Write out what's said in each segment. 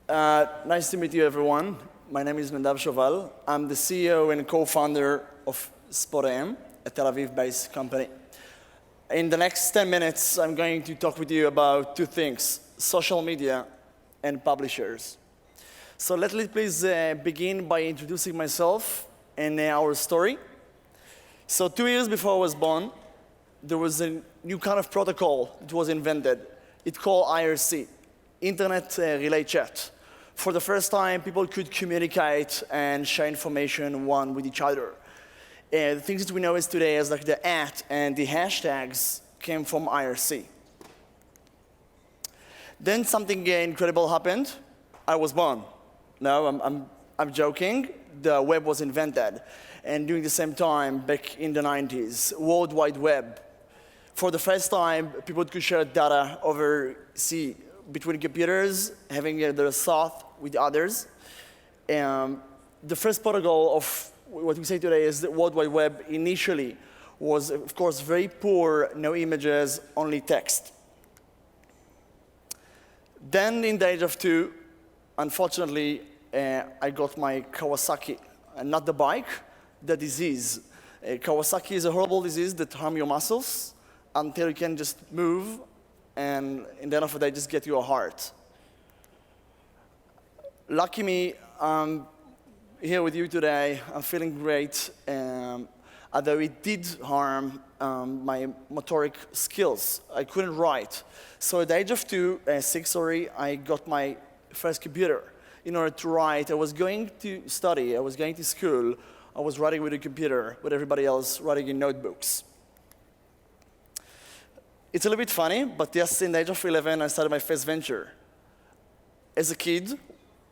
Nice to meet you, everyone. My name is Nadav Shoval. I'm the CEO and co-founder of Spot.IM, a Tel Aviv-based company. In the next 10 minutes, I'm going to talk with you about two things: social media and publishers. So let me please begin by introducing myself and our story. So 2 years before I was born, there was a new kind of protocol that was invented. It's called IRC, Internet Relay Chat. For the first time, people could communicate and share information one with each other. The things that we know is today as like the and the hashtags came from IRC. Then something incredible happened. I was born. No, I'm joking. The web was invented. And during the same time, back in the 90s, World Wide Web. For the first time, people could share data over sea between computers, having their thought with others. The first protocol of what we say today is the World Wide Web initially was, of course, very poor, no images, only text. Then in the age of 2, unfortunately, I got my Kawasaki, not the bike, the disease. Kawasaki is a horrible disease that harms your muscles until you can just move, and in the end of the day, just get you a heart. Lucky me, I'm here with you today. I'm feeling great, although it did harm my motoric skills. I couldn't write. So at the age of 6, I got my first computer. In order to write, I was going to study, I was going to school, I was writing with a computer, with everybody else writing in notebooks. It's a little bit funny, but yes, in the age of 11, I started my first venture. As a kid,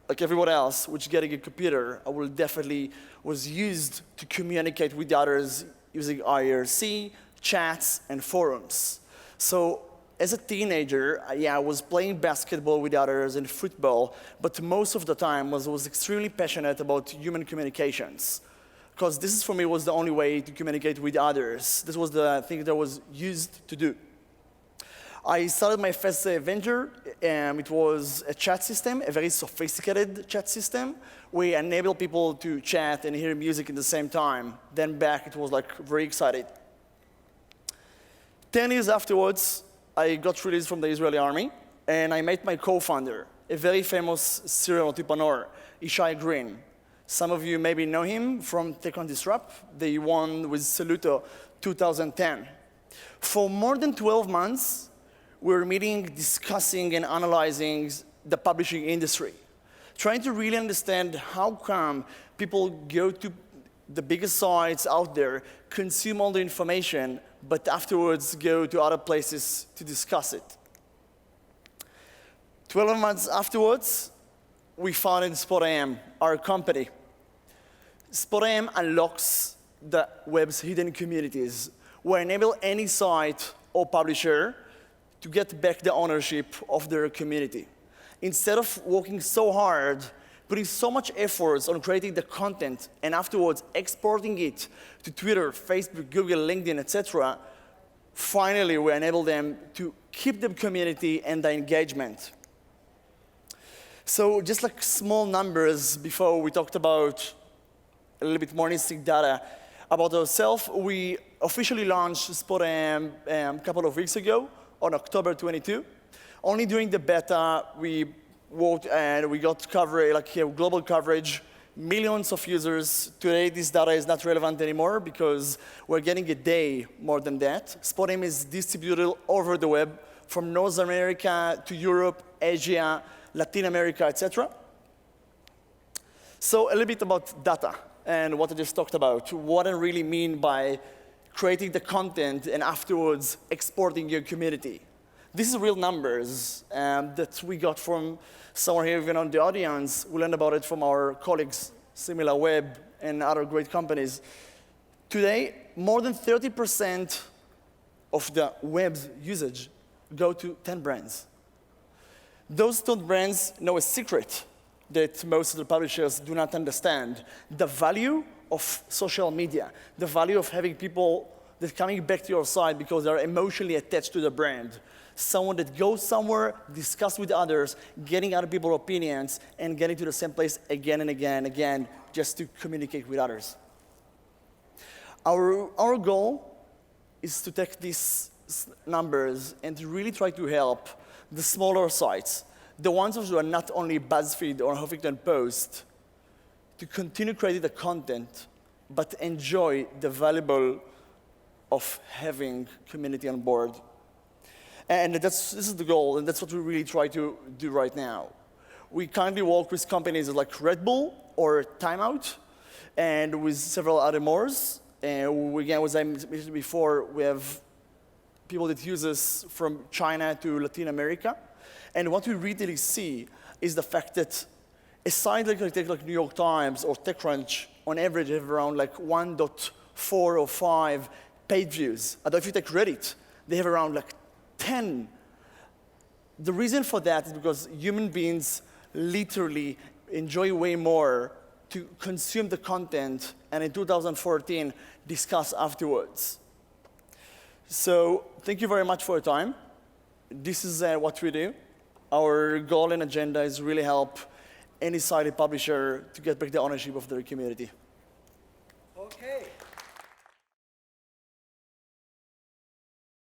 like everyone else, which getting a computer, I will definitely was used to communicate with others using IRC, chats, and forums. So as a teenager, I was playing basketball with others and football, but most of the time was extremely passionate about human communications. Because this, for me, was the only way to communicate with others. This was the thing that I was used to do. I started my first venture. It was a chat system, a very sophisticated chat system. We enable people to chat and hear music at the same time. Then back, it was like very exciting. 10 years afterwards, I got released from the Israeli army, and I met my co-founder, a very famous serial entrepreneur, Ishai Green. Some of you maybe know him from Tech on Disrupt. They won with Saluto 2010. For more than 12 months, we were meeting, discussing, and analyzing the publishing industry, trying to really understand how come people go to the biggest sites out there, consume all the information, but afterwards go to other places to discuss it. 12 months afterwards, we founded SpotIM, our company. SpotIM unlocks the web's hidden communities. We enable any site or publisher to get back the ownership of their community. Instead of working so hard, putting so much effort on creating the content and afterwards exporting it to Twitter, Facebook, Google, LinkedIn, etc., finally we enable them to keep the community and the engagement. So just like small numbers before we talked about a little bit more interesting data about ourselves, we officially launched SpotIM a couple of weeks ago on October 22. Only during the beta, we worked and we got coverage, like global coverage, millions of users. Today, this data is not relevant anymore because we're getting a day more than that. SpotIM is distributed over the web from North America to Europe, Asia, Latin America, etc. So a little bit about data and what I just talked about. What I really mean by creating the content and afterwards exporting your community. This is real numbers that we got from somewhere here, even on the audience. We learned about it from our colleagues, SimilarWeb and other great companies. Today, more than 30% of the web's usage go to 10 brands. Those 10 brands know a secret that most of the publishers do not understand: the value of social media, the value of having people that are coming back to your site because they're emotionally attached to the brand. Someone that goes somewhere, discuss with others, getting other people's opinions, and getting to the same place again and again and again, just to communicate with others. Our goal is to take these numbers and to really try to help the smaller sites, the ones who are not only BuzzFeed or Huffington Post, to continue creating the content, but enjoy the valuable of having community on board. And this is the goal, and that's what we really try to do right now. We currently work with companies like Red Bull or Timeout, and with several other more. And again, as I mentioned before, we have people that use us from China to Latin America. And what we really see is the fact that a site like New York Times or TechCrunch, on average, have around like 1.4 or 5 page views. Although if you take Reddit, they have around like 10. The reason for that is because human beings literally enjoy way more to consume the content and in 2014 discuss afterwards. So thank you very much for your time. This is what we do. Our goal and agenda is really help any site publisher to get back the ownership of their community.